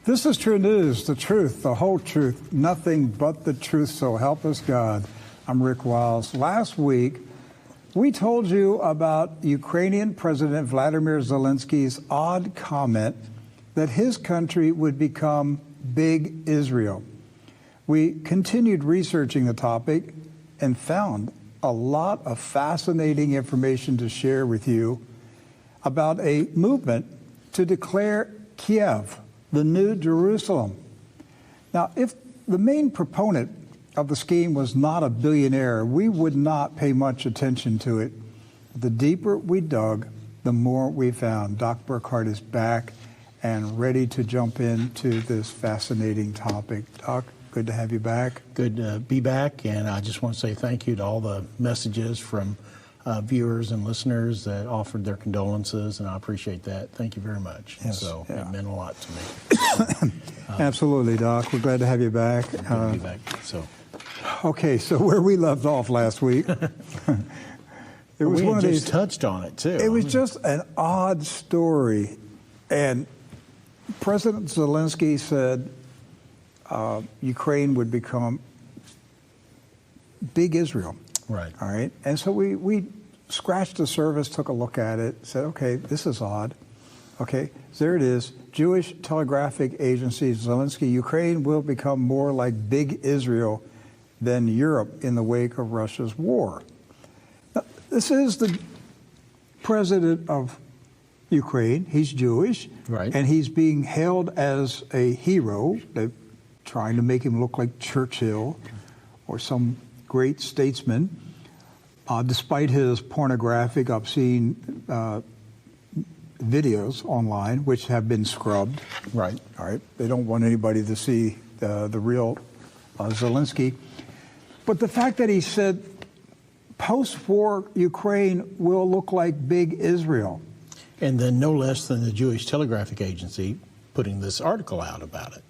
This is True News, the truth, the whole truth, nothing but the truth, so help us God. I'm Rick Wiles. Last week, we told you about Ukrainian President Vladimir Zelensky's odd comment that his country would become Big Israel. We continued researching the topic and found a lot of fascinating information to share with you about a movement to declare Kiev the new Jerusalem. Now, if the main proponent of the scheme was not a billionaire, we would not pay much attention to it. The deeper we dug, the more we found. Doc Burkhart is back and ready to jump into this fascinating topic. Doc, good to have you back. Good to be back, and I just want to say thank you to all the messages from viewers and listeners that offered their condolences, and I appreciate that. Thank you very much. Yes, so yeah. It meant a lot to me. Absolutely, Doc. We're glad to have you back. Good to be back. Okay, so where we left off last week, it was we one of just these. touched on it too. It was just an odd story, and President Zelensky said Ukraine would become Big Israel. Right. All right. And so we scratched the surface, took a look at it, said, okay, this is odd. Okay, so there it is. Jewish Telegraphic Agency, Zelensky, Ukraine will become more like Big Israel than Europe in the wake of Russia's war. Now, this is the president of Ukraine. He's Jewish. Right. And he's being hailed as a hero. They're trying to make him look like Churchill or some great statesman, despite his pornographic, obscene videos online, which have been scrubbed. Right. All right. They don't want anybody to see the real Zelensky. But the fact that he said post-war Ukraine will look like Big Israel. And then no less than the Jewish Telegraphic Agency putting this article out about it.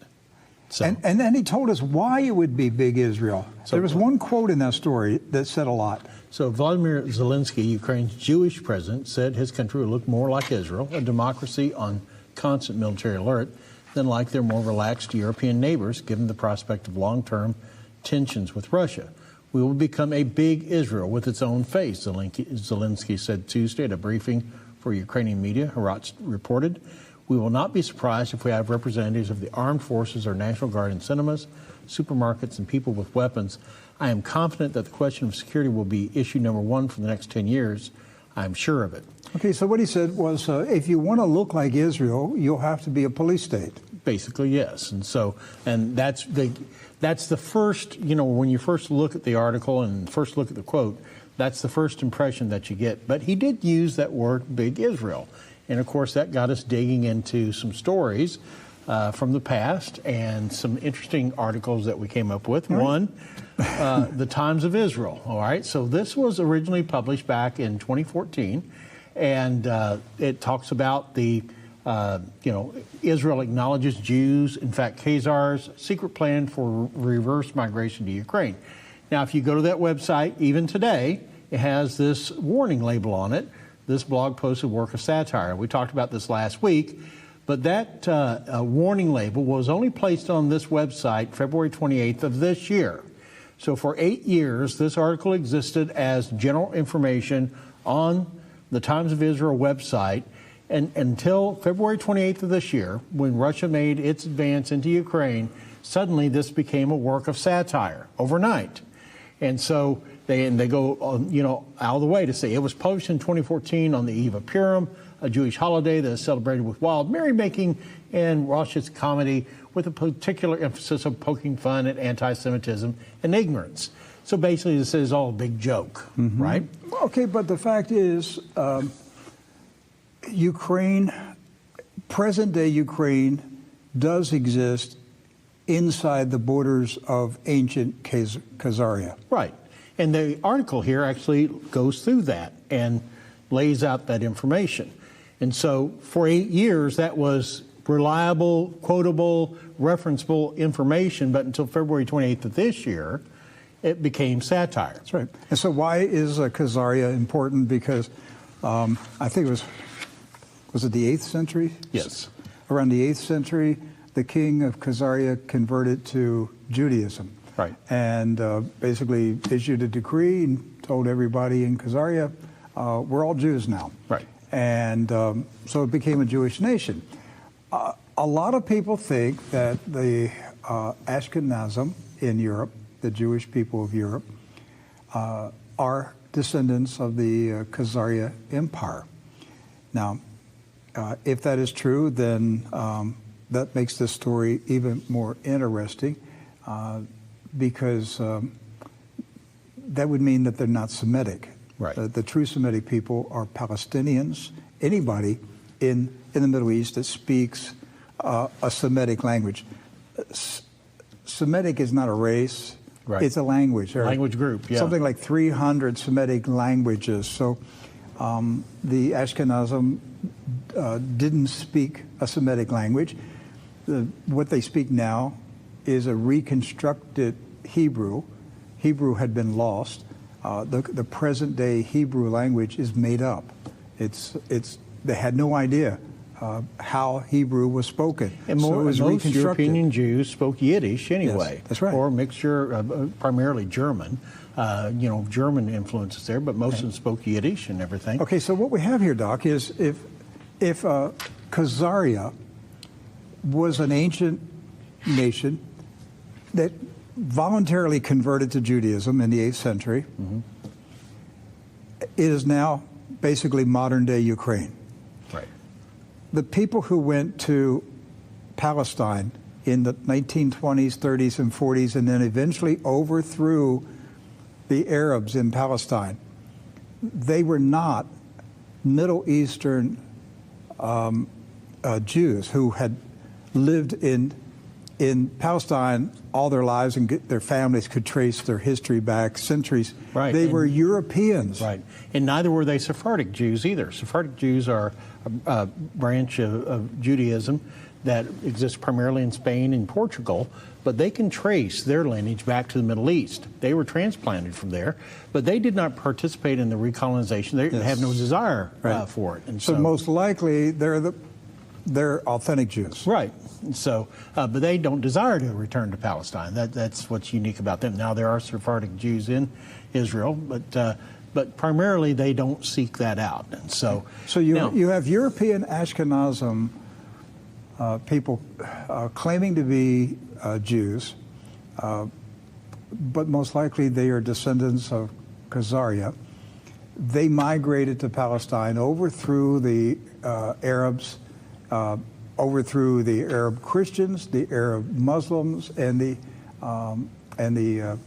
So, And then he told us why it would be Big Israel. So there was one quote in that story that said a lot. So Vladimir Zelensky, Ukraine's Jewish president, said his country would look more like Israel, a democracy on constant military alert, than like their more relaxed European neighbors, given the prospect of long-term tensions with Russia. We will become a big Israel with its own face, Zelensky said Tuesday at a briefing for Ukrainian media, Haaretz reported. We will not be surprised if we have representatives of the armed forces or National Guard in cinemas, supermarkets, and people with weapons. I am confident that the question of security will be issue number one for the next 10 years. I'm sure of it. Okay, so what he said was, if you want to look like Israel, you'll have to be a police state. Basically, yes. And that's the first, when you first look at the article and first look at the quote, that's the first impression that you get. But he did use that word, Big Israel. And of course, that got us digging into some stories from the past and some interesting articles that we came up with. Right. One, the Times of Israel. All right. So this was originally published back in 2014. And it talks about the, Israel acknowledges Jews, in fact, Khazars' secret plan for reverse migration to Ukraine. Now, if you go to that website, even today, it has this warning label on it. This blog post is a work of satire. We talked about this last week, but that warning label was only placed on this website February 28th of this year. So for 8 years, this article existed as general information on the Times of Israel website, and until February 28th of this year, when Russia made its advance into Ukraine, suddenly this became a work of satire overnight. And so they go, out of the way to say it was published in 2014 on the eve of Purim, a Jewish holiday that is celebrated with wild merrymaking and raucous comedy with a particular emphasis on poking fun at anti-Semitism and ignorance. So basically, this is all a big joke, right? Okay, but the fact is, Ukraine, present-day Ukraine, does exist inside the borders of ancient Khazaria. Right. And the article here actually goes through that and lays out that information. And so for 8 years, that was reliable, quotable, referenceable information, but until February 28th of this year, it became satire. That's right. And so why is Khazaria important? Because I think it was it the 8th century? Yes. Around the 8th century, the king of Khazaria converted to Judaism. Right. And basically issued a decree and told everybody in Khazaria, we're all Jews now. Right. And so it became a Jewish nation. A lot of people think that the Ashkenazim in Europe, the Jewish people of Europe, are descendants of the Khazaria Empire. Now, if that is true, then that makes this story even more interesting because that would mean that they're not Semitic. Right. The true Semitic people are Palestinians, anybody in the Middle East that speaks a Semitic language. Semitic is not a race. Right. It's a language. Language group, yeah. Something like 300 Semitic languages. So the Ashkenazim didn't speak a Semitic language. What they speak now is a reconstructed Hebrew. Hebrew had been lost. The present-day Hebrew language is made up. They had no idea how Hebrew was spoken. And so it was most reconstructed. European Jews spoke Yiddish anyway. Yes, that's right. Or a mixture, primarily German. German influences there, but most of them spoke Yiddish and everything. Okay, so what we have here, Doc, is if Khazaria was an ancient nation that voluntarily converted to Judaism in the 8th century, it is now basically modern-day Ukraine. Right. The people who went to Palestine in the 1920s, 30s, and 40s, and then eventually overthrew the Arabs in Palestine, they were not Middle Eastern Jews who had lived in Palestine all their lives and their families could trace their history back centuries. Right. They were Europeans. Right. And neither were they Sephardic Jews either. Sephardic Jews are a branch of Judaism that exists primarily in Spain and Portugal, but they can trace their lineage back to the Middle East. They were transplanted from there, but they did not participate in the recolonization. They have no desire for it. And so most likely they're authentic Jews. Right. So, but they don't desire to return to Palestine. That's what's unique about them. Now, there are Sephardic Jews in Israel, but primarily they don't seek that out. And so you have European Ashkenazim people claiming to be Jews, but most likely they are descendants of Khazaria. They migrated to Palestine, overthrew the Arabs, overthrew the Arab Christians, the Arab Muslims, and the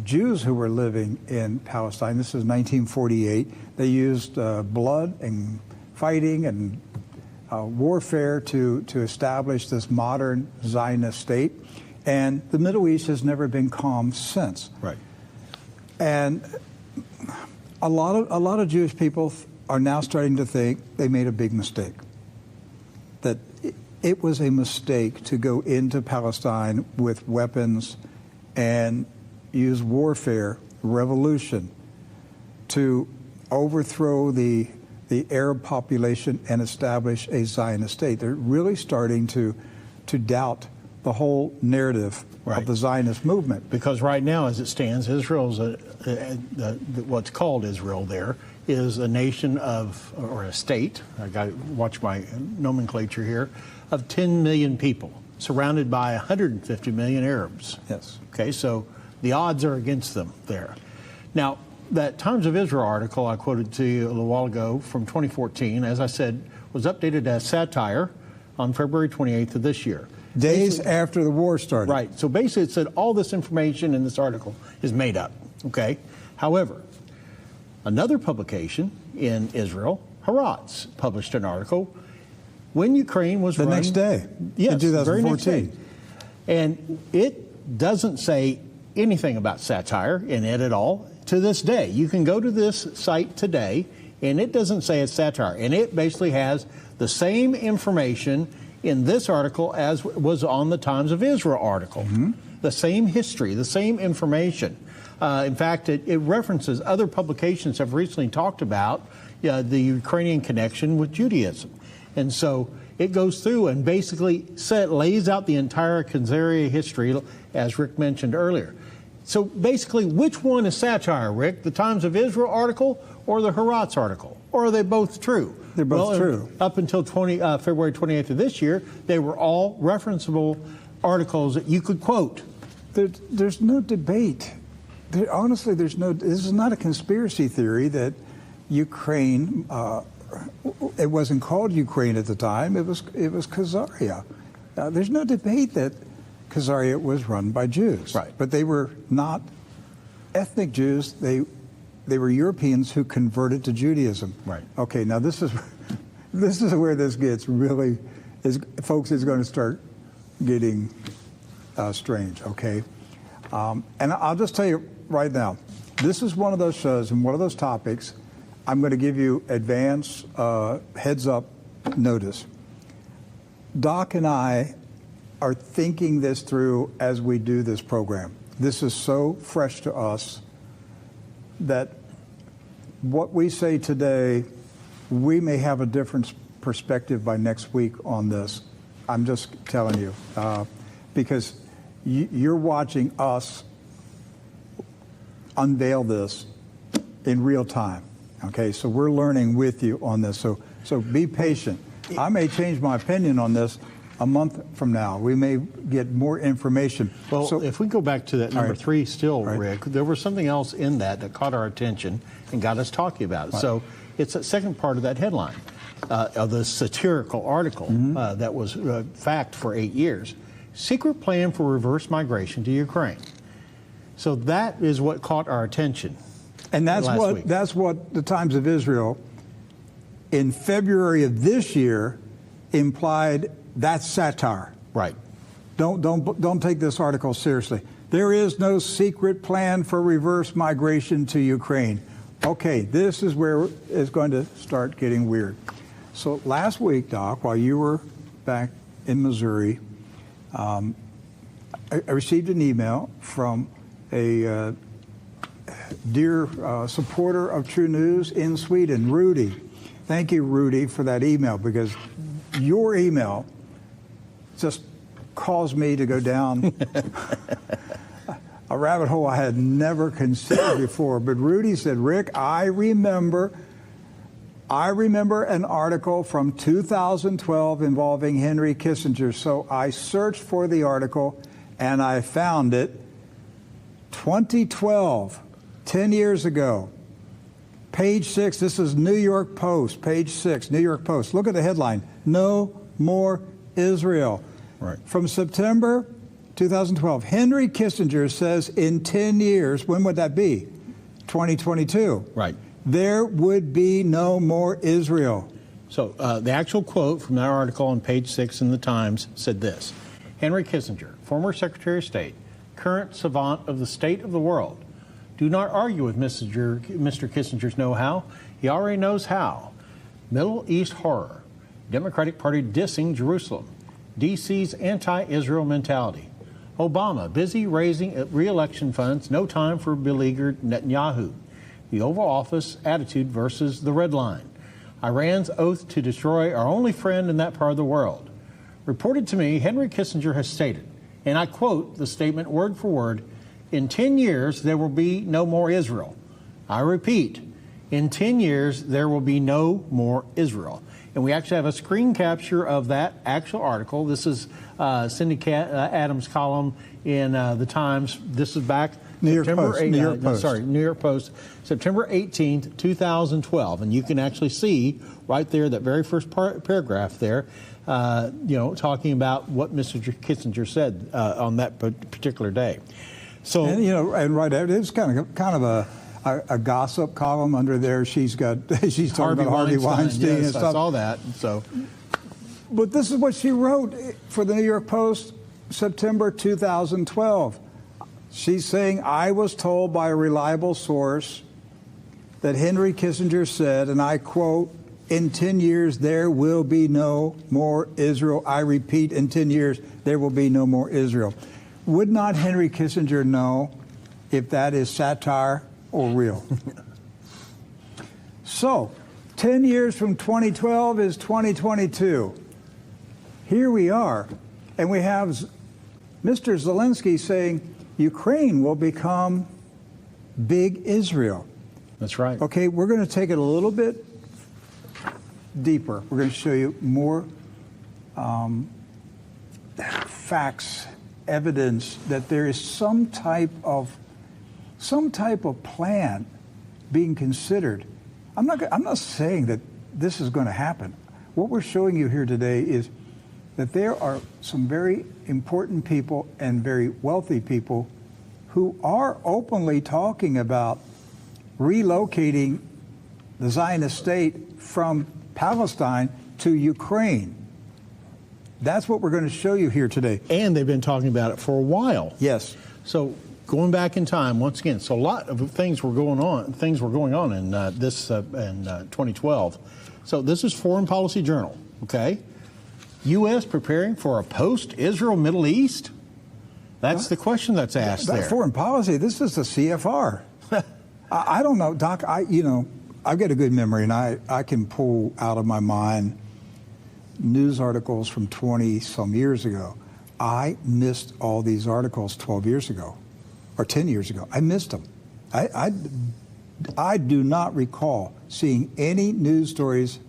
Jews who were living in Palestine. This is 1948. They used blood and fighting and warfare to establish this modern Zionist state, and the Middle East has never been calm since. Right. And a lot of Jewish people are now starting to think they made a big mistake. That it was a mistake to go into Palestine with weapons and use warfare, revolution, to overthrow the Arab population and establish a Zionist state. They're really starting to doubt the whole narrative of the Zionist movement. Because right now, as it stands, Israel's what's called Israel there is a nation or a state, I got to watch my nomenclature here, of 10 million people, surrounded by 150 million Arabs. Yes. Okay, so the odds are against them there. Now, that Times of Israel article I quoted to you a little while ago from 2014, as I said, was updated as satire on February 28th of this year. Days after the war started. Right. So basically it said all this information in this article is made up. Okay. However, another publication in Israel, Haaretz, published an article when Ukraine was running. The next day. Yes, in 2014. very next day. And it doesn't say anything about satire in it at all to this day. You can go to this site today, and it doesn't say it's satire. And it basically has the same information in this article as was on the Times of Israel article. Mm-hmm. The same history, the same information. In fact, it references other publications have recently talked about the Ukrainian connection with Judaism. And so it goes through and basically lays out the entire Khazaria history, as Rick mentioned earlier. So basically, which one is satire, Rick? The Times of Israel article or the Haaretz article? Or are they both true? They're both true. Up until February 28th of this year, they were all referenceable articles that you could quote. There's no debate. Honestly, this is not a conspiracy theory that Ukraine, it wasn't called Ukraine at the time, it was Khazaria. There's no debate that Khazaria was run by Jews. Right. But they were not ethnic Jews, they were Europeans who converted to Judaism. Right. Okay, now this is where this gets really, folks, is going to start getting strange, okay? And I'll just tell you right now, this is one of those shows and one of those topics I'm going to give you advance heads up notice. Doc and I are thinking this through as we do this program. This is so fresh to us that what we say today, we may have a different perspective by next week on this. I'm just telling you, because you're watching us unveil this in real time. Okay, so we're learning with you on this. So be patient. I may change my opinion on this a month from now. We may get more information. Well, so, if we go back to that number right. 3 still, Right. Rick, there was something else in that caught our attention and got us talking about it. Right. So it's that second part of that headline, of the satirical article that was fact for 8 years. Secret plan for reverse migration to Ukraine. So that is what caught our attention. and that's what the Times of Israel in February of this year implied. That's satire. Right. Don't take this article seriously. There is no secret plan for reverse migration to Ukraine. Okay, this is where it's going to start getting weird. So last week, Doc, while you were back in Missouri, I received an email from a dear supporter of True News in Sweden, Rudy. Thank you, Rudy, for that email, because your email just caused me to go down a rabbit hole I had never considered before. But Rudy said, Rick, I remember an article from 2012 involving Henry Kissinger. So I searched for the article and I found it. 2012, 10 years ago, page 6, this is New York Post, page 6, New York Post. Look at the headline, No More Israel. Right. From September 2012, Henry Kissinger says in 10 years, when would that be? 2022. Right. There would be no more Israel. So the actual quote from that article on page 6 in the Times said this: Henry Kissinger, former Secretary of State, current savant of the state of the world. Do not argue with Mr. Kissinger's know-how. He already knows how. Middle East horror. Democratic Party dissing Jerusalem. D.C.'s anti-Israel mentality. Obama busy raising re-election funds. No time for beleaguered Netanyahu. The Oval Office attitude versus the red line. Iran's oath to destroy our only friend in that part of the world. Reported to me, Henry Kissinger has stated, and I quote the statement word for word, in 10 years, there will be no more Israel. I repeat, in 10 years, there will be no more Israel. And we actually have a screen capture of that actual article. This is Cindy Adams' column in the Times. This is back New York September Post. 8th, New York Post. Sorry, New York Post, September 18th, 2012. And you can actually see right there, that very first paragraph there, talking about what Mr. Kissinger said on that particular day. So, and right there, it's kind of a gossip column under there. She's talking about Harvey Weinstein yes, and stuff. I saw that. So, but this is what she wrote for the New York Post, September 2012. She's saying, I was told by a reliable source that Henry Kissinger said, and I quote, in 10 years, there will be no more Israel. I repeat, in 10 years, there will be no more Israel. Would not Henry Kissinger know if that is satire or real? So, 10 years from 2012 is 2022. here we are. And we have Mr. Zelensky saying Ukraine will become big Israel. That's right. Okay, we're going to take it a little bit deeper. We're going to show you more facts, evidence that there is some type of plan being considered. I'm not saying that this is going to happen. What we're showing you here today is that there are some very important people and very wealthy people who are openly talking about relocating the Zionist state from Palestine to Ukraine. That's what we're going to show you here today. And they've been talking about it for a while. Yes. So going back in time once again, so a lot of things were going on. Things were going on in in 2012. So this is Foreign Policy Journal. Okay, U.S. preparing for a post-Israel Middle East. That's the question that's asked there. Foreign policy. This is the CFR. I don't know, Doc. I've got a good memory, and I can pull out of my mind news articles from 20-some years ago. I missed all these articles 12 years ago or 10 years ago. I missed them. I do not recall seeing any news stories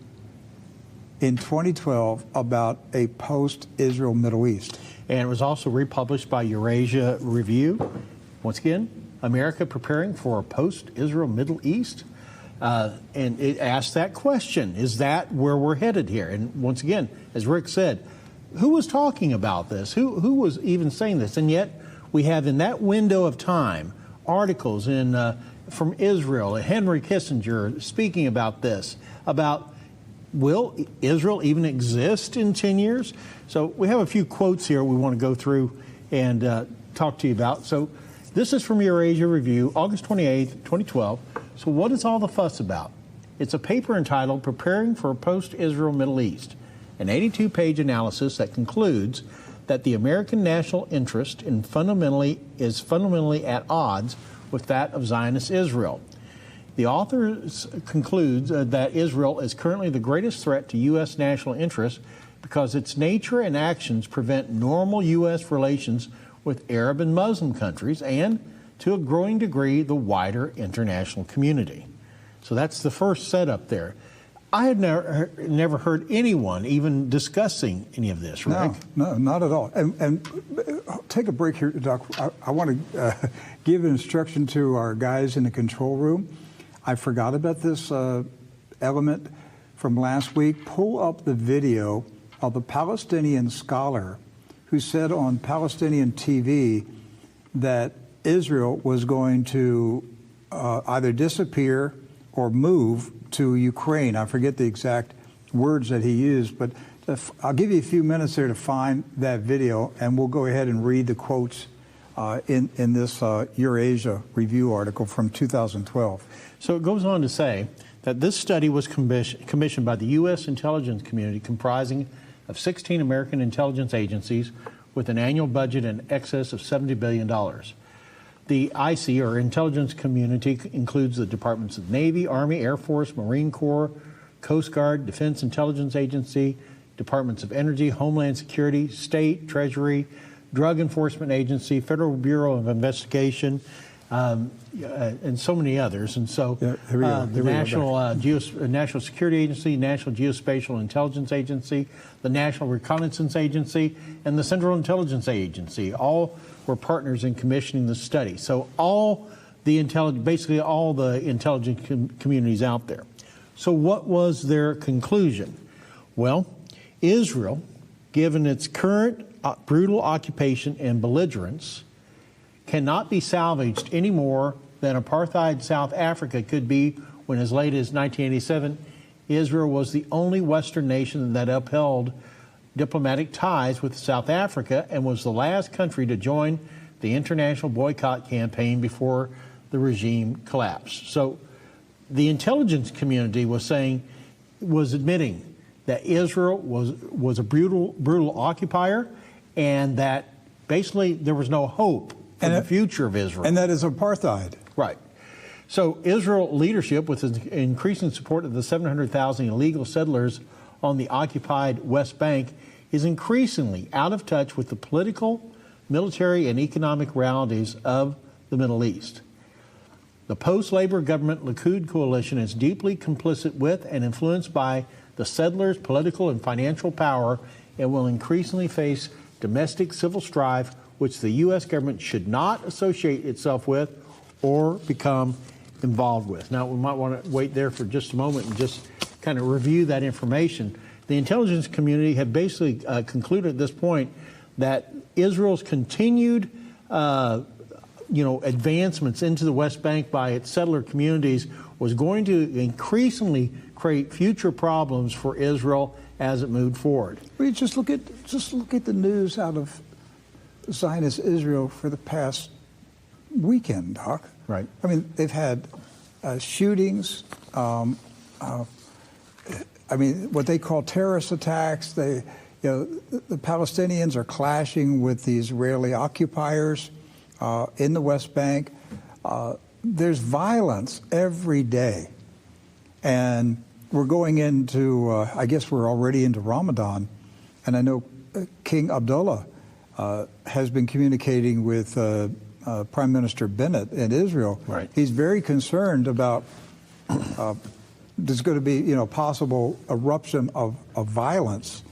in 2012 about a post-Israel Middle East. And it was also republished by Eurasia Review. Once again, America preparing for a post-Israel Middle East. And it asked that question, is that where we're headed here? And once again, as Rick said, who was talking about this? Who was even saying this? And yet we have in that window of time articles from Israel, Henry Kissinger speaking about this, about will Israel even exist in 10 years? So we have a few quotes here we want to go through and talk to you about. So this is from Eurasia Review, August 28th, 2012. So what is all the fuss about? It's a paper entitled Preparing for a Post-Israel Middle East, an 82-page analysis that concludes that the American national interest is fundamentally at odds with that of Zionist Israel. The authors concludes that Israel is currently the greatest threat to U.S. national interests because its nature and actions prevent normal U.S. relations with Arab and Muslim countries and, to a growing degree, the wider international community. So that's the first setup there. I had never heard anyone even discussing any of this, Rick. No, not at all. And take a break here, Doc. I want to give an instruction to our guys in the control room. I forgot about this element from last week. Pull up the video of the Palestinian scholar who said on Palestinian TV that Israel was going to either disappear or move to Ukraine. I forget the exact words that he used, but I'll give you a few minutes there to find that video, and we'll go ahead and read the quotes in this Eurasia Review article from 2012. So it goes on to say that this study was commissioned by the U.S. intelligence community comprising of 16 American intelligence agencies with an annual budget in excess of $70 billion. The IC, or intelligence community, includes the Departments of Navy, Army, Air Force, Marine Corps, Coast Guard, Defense Intelligence Agency, Departments of Energy, Homeland Security, State, Treasury, Drug Enforcement Agency, Federal Bureau of Investigation, and so many others. And so the National Security Agency, National Geospatial Intelligence Agency, the National Reconnaissance Agency, and the Central Intelligence Agency all were partners in commissioning the study. So basically all the intelligence communities out there. So what was their conclusion? Well, Israel, given its current brutal occupation and belligerence, cannot be salvaged any more than apartheid South Africa could be when, as late as 1987, Israel was the only Western nation that upheld diplomatic ties with South Africa and was the last country to join the international boycott campaign before the regime collapsed. So the intelligence community was admitting that Israel was a brutal occupier, and that basically there was no hope for the future of Israel. And that is apartheid. Right. So Israel leadership, with increasing support of the 700,000 illegal settlers on the occupied West Bank, is increasingly out of touch with the political, military, and economic realities of the Middle East. The post-Labor government Likud coalition is deeply complicit with and influenced by the settlers' political and financial power and will increasingly face domestic civil strife, which the U.S. government should not associate itself with or become involved with. Now, we might want to wait there for just a moment and just kind of review that information. The intelligence community had basically concluded at this point that Israel's continued advancements into the West Bank by its settler communities was going to increasingly create future problems for Israel as it moved forward. We just look at the news out of Zionist Israel for the past weekend, Doc. Right. I mean, they've had shootings. What they call terrorist attacks. The Palestinians are clashing with the Israeli occupiers in the West Bank. There's violence every day, and we're going into. I guess we're already into Ramadan, and I know King Abdullah has been communicating with Prime Minister Bennett in Israel. Right. He's very concerned about there's going to be possible eruption of violence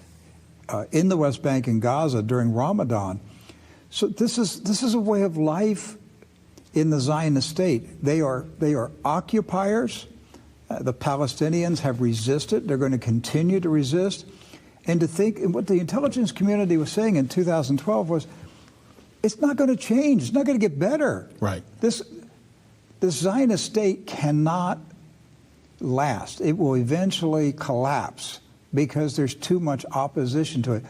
in the West Bank and Gaza during Ramadan. So this is a way of life in the Zionist state. They are occupiers. The Palestinians have resisted. They're going to continue to resist. And to think, and what the intelligence community was saying in 2012 was, it's not going to change. It's not going to get better. Right. This Zionist state cannot last. It will eventually collapse because there's too much opposition to it.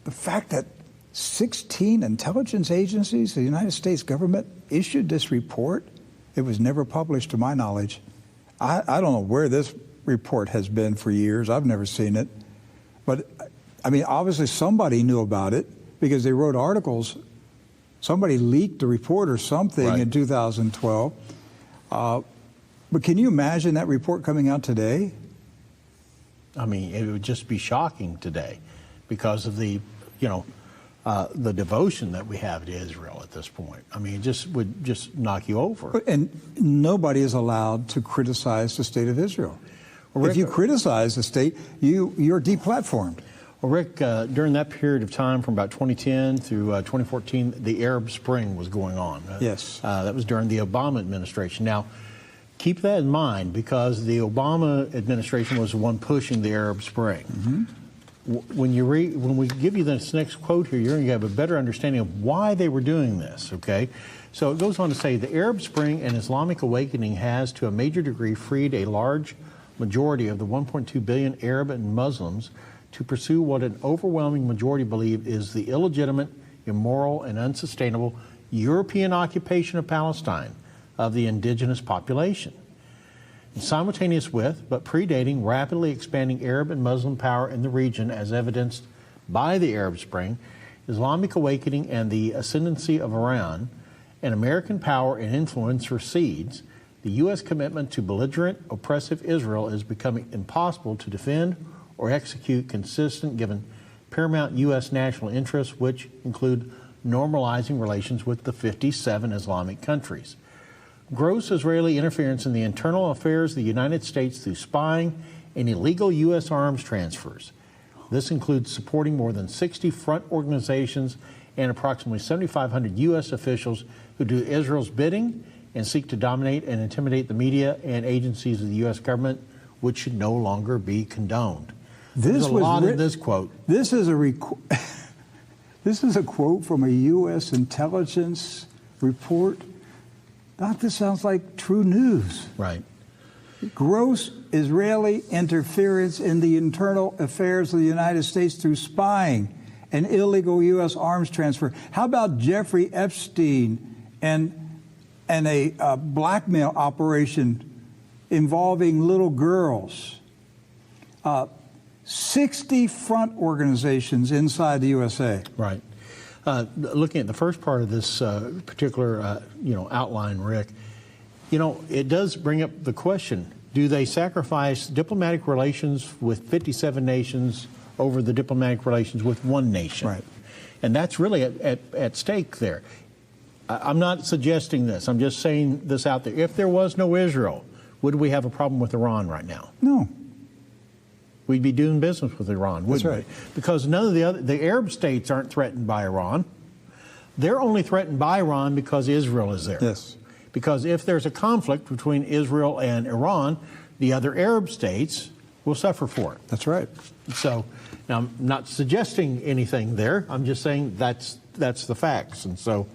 The fact that 16 intelligence agencies, the United States government, issued this report, it was never published to my knowledge. I don't know where this report has been for years. I've never seen it. But, I mean, obviously somebody knew about it because they wrote articles. Somebody leaked the report or something Right. in 2012. But can you imagine that report coming out today? I mean, it would just be shocking today because of the devotion that we have to Israel at this point. I mean, it would just knock you over. And nobody is allowed to criticize the state of Israel. Well, Rick, if you criticize the state, you're deplatformed. Well, Rick, during that period of time from about 2010 through 2014, the Arab Spring was going on. Yes. That was during the Obama administration. Now, keep that in mind because the Obama administration was the one pushing the Arab Spring. Mm-hmm. When we give you this next quote here, you're going to have a better understanding of why they were doing this, okay? So it goes on to say, the Arab Spring and Islamic awakening has, to a major degree, freed a large majority of the 1.2 billion Arab and Muslims to pursue what an overwhelming majority believe is the illegitimate, immoral, and unsustainable European occupation of Palestine of the indigenous population. Simultaneous with, but predating, rapidly expanding Arab and Muslim power in the region as evidenced by the Arab Spring, Islamic awakening, and the ascendancy of Iran, and American power and influence recedes, the U.S. commitment to belligerent, oppressive Israel is becoming impossible to defend or execute consistent given paramount U.S. national interests, which include normalizing relations with the 57 Islamic countries. Gross Israeli interference in the internal affairs of the United States through spying and illegal U.S. arms transfers. This includes supporting more than 60 front organizations and approximately 7,500 U.S. officials who do Israel's bidding and seek to dominate and intimidate the media and agencies of the U.S. government, which should no longer be condoned. There's a lot in this quote. This is a quote from a U.S. intelligence report. Doc, this sounds like true news. Right. Gross Israeli interference in the internal affairs of the United States through spying and illegal U.S. arms transfer. How about Jeffrey Epstein and a blackmail operation involving little girls? 60 front organizations inside the USA. Right. Looking at the first part of this particular, outline, Rick, it does bring up the question, do they sacrifice diplomatic relations with 57 nations over the diplomatic relations with one nation. Right. And that's really at stake there. I'm not suggesting this. I'm just saying this out there. If there was no Israel, would we have a problem with Iran right now? No. We'd be doing business with Iran, wouldn't That's right. we? Because none of the Arab states aren't threatened by Iran. They're only threatened by Iran because Israel is there. Yes. Because if there's a conflict between Israel and Iran, the other Arab states will suffer for it. That's right. So now, I'm not suggesting anything there. I'm just saying that's the facts. And so,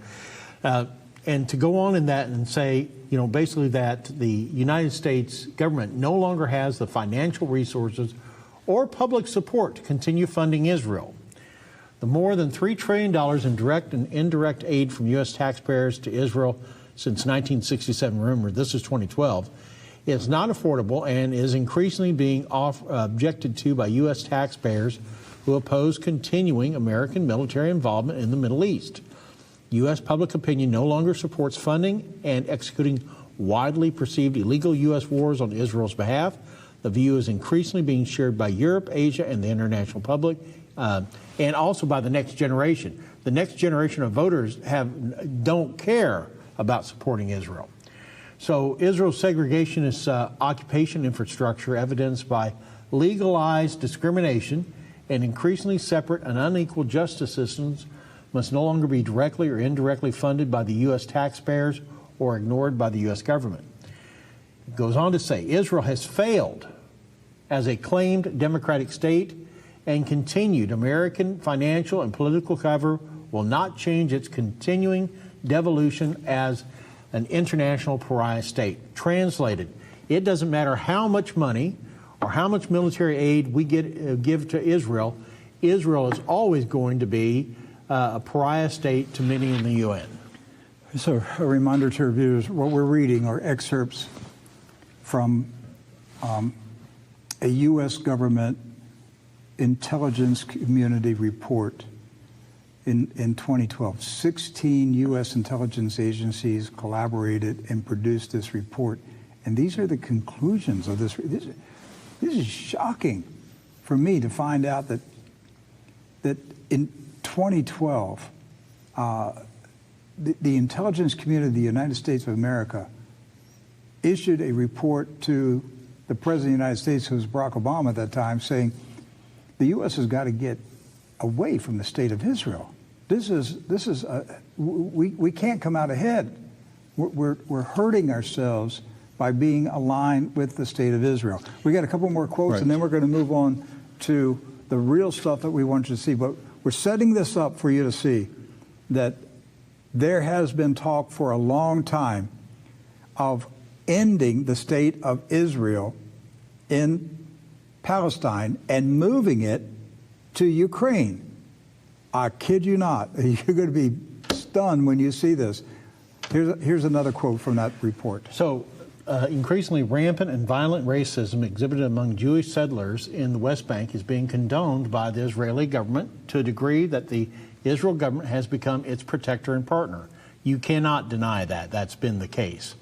and to go on in that and say, basically that the United States government no longer has the financial resources or public support to continue funding Israel. The more than $3 trillion in direct and indirect aid from U.S. taxpayers to Israel since 1967, remember, this is 2012, is not affordable and is increasingly being objected to by U.S. taxpayers who oppose continuing American military involvement in the Middle East. U.S. public opinion no longer supports funding and executing widely perceived illegal U.S. wars on Israel's behalf. The view is increasingly being shared by Europe, Asia, and the international public, and also by the next generation. The next generation of voters don't care about supporting Israel. So Israel's segregationist occupation infrastructure, evidenced by legalized discrimination and increasingly separate and unequal justice systems, must no longer be directly or indirectly funded by the U.S. taxpayers or ignored by the U.S. government. It goes on to say, Israel has failed as a claimed democratic state, and continued American financial and political cover will not change its continuing devolution as an international pariah state. Translated, it doesn't matter how much money or how much military aid we give to Israel, Israel is always going to be a pariah state to many in the UN. So a reminder to our viewers, what we're reading are excerpts from a U.S. government intelligence community report in 2012. 16 U.S. intelligence agencies collaborated and produced this report. And these are the conclusions of this. This is shocking for me to find out that in 2012, the intelligence community of the United States of America issued a report to the President of the United States, who was Barack Obama at that time, saying the U.S. has got to get away from the state of Israel. We can't come out ahead. We're hurting ourselves by being aligned with the state of Israel. We got a couple more quotes, right, and then we're going to move on to the real stuff that we want you to see. But we're setting this up for you to see that there has been talk for a long time of ending the state of Israel in Palestine and moving it to Ukraine. I kid you not. You're going to be stunned when you see this. Here's another quote from that report. So, increasingly rampant and violent racism exhibited among Jewish settlers in the West Bank is being condoned by the Israeli government to a degree that the Israel government has become its protector and partner. You cannot deny that. That's been the case.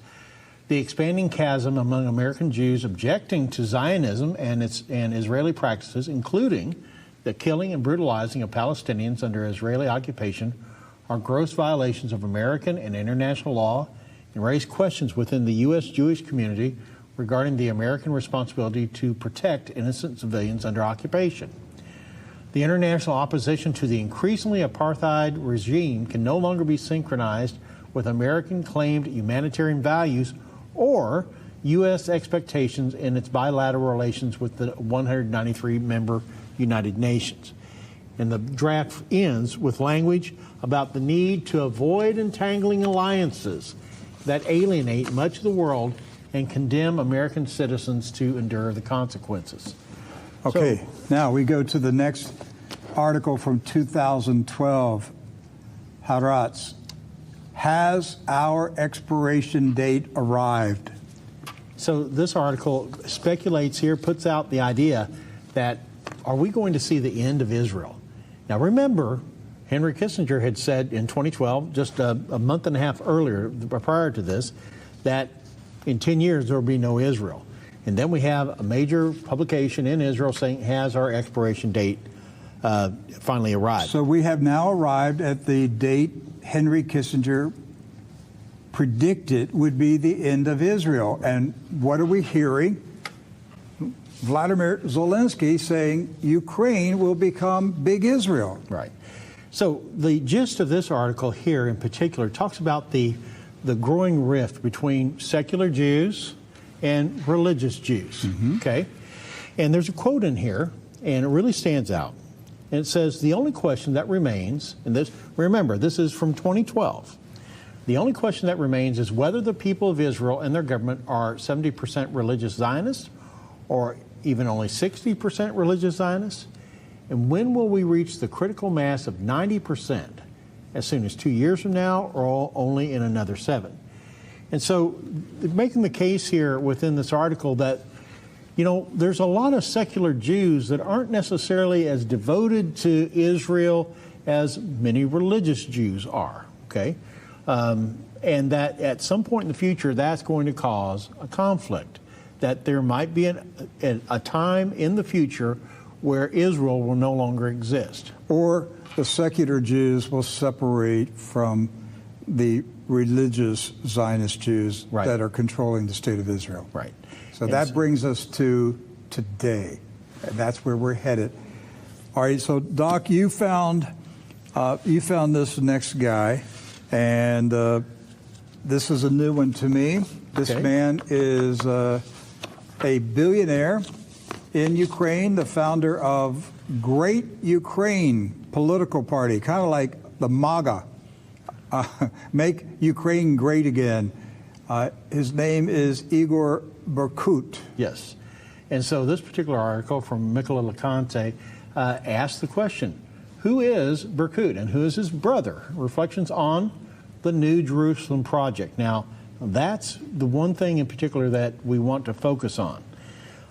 The expanding chasm among American Jews objecting to Zionism and Israeli practices, including the killing and brutalizing of Palestinians under Israeli occupation, are gross violations of American and international law and raise questions within the U.S. Jewish community regarding the American responsibility to protect innocent civilians under occupation. The international opposition to the increasingly apartheid regime can no longer be synchronized with American claimed humanitarian values or U.S. expectations in its bilateral relations with the 193-member United Nations. And the draft ends with language about the need to avoid entangling alliances that alienate much of the world and condemn American citizens to endure the consequences. Okay, now we go to the next article from 2012. Haaretz, has our expiration date arrived? So this article speculates here, puts out the idea that are we going to see the end of Israel? Now remember, Henry Kissinger had said in 2012, just a month and a half earlier, prior to this, that in 10 years there will be no Israel. And then we have a major publication in Israel saying has our expiration date finally arrived. So we have now arrived at the date Henry Kissinger predicted would be the end of Israel. And what are we hearing? Vladimir Zelensky saying Ukraine will become big Israel. Right. So the gist of this article here in particular talks about the growing rift between secular Jews and religious Jews. Okay? And there's a quote in here, and it really stands out. And it says, the only question that remains, and this, remember, this is from 2012. The only question that remains is whether the people of Israel and their government are 70% religious Zionists or even only 60% religious Zionists. And when will we reach the critical mass of 90%? As soon as 2 years from now or only in another 7? And so making the case here within this article that, you know, there's a lot of secular Jews that aren't necessarily as devoted to Israel as many religious Jews are, okay? And that at some point in the future, that's going to cause a conflict, that there might be a time in the future where Israel will no longer exist. Or the secular Jews will separate from the religious Zionist Jews that are controlling the state of Israel. Right. So that brings us to today. And that's where we're headed. All right, so Doc, you found this next guy, and this is a new one to me. This man is a billionaire in Ukraine, the founder of Great Ukraine political party, kind of like the MAGA, Make Ukraine Great Again. His name is Igor Berkut. Yes. And so this particular article from Michaela LeConte asked the question, who is Berkut and who is his brother? Reflections on the New Jerusalem Project. Now, that's the one thing in particular that we want to focus on.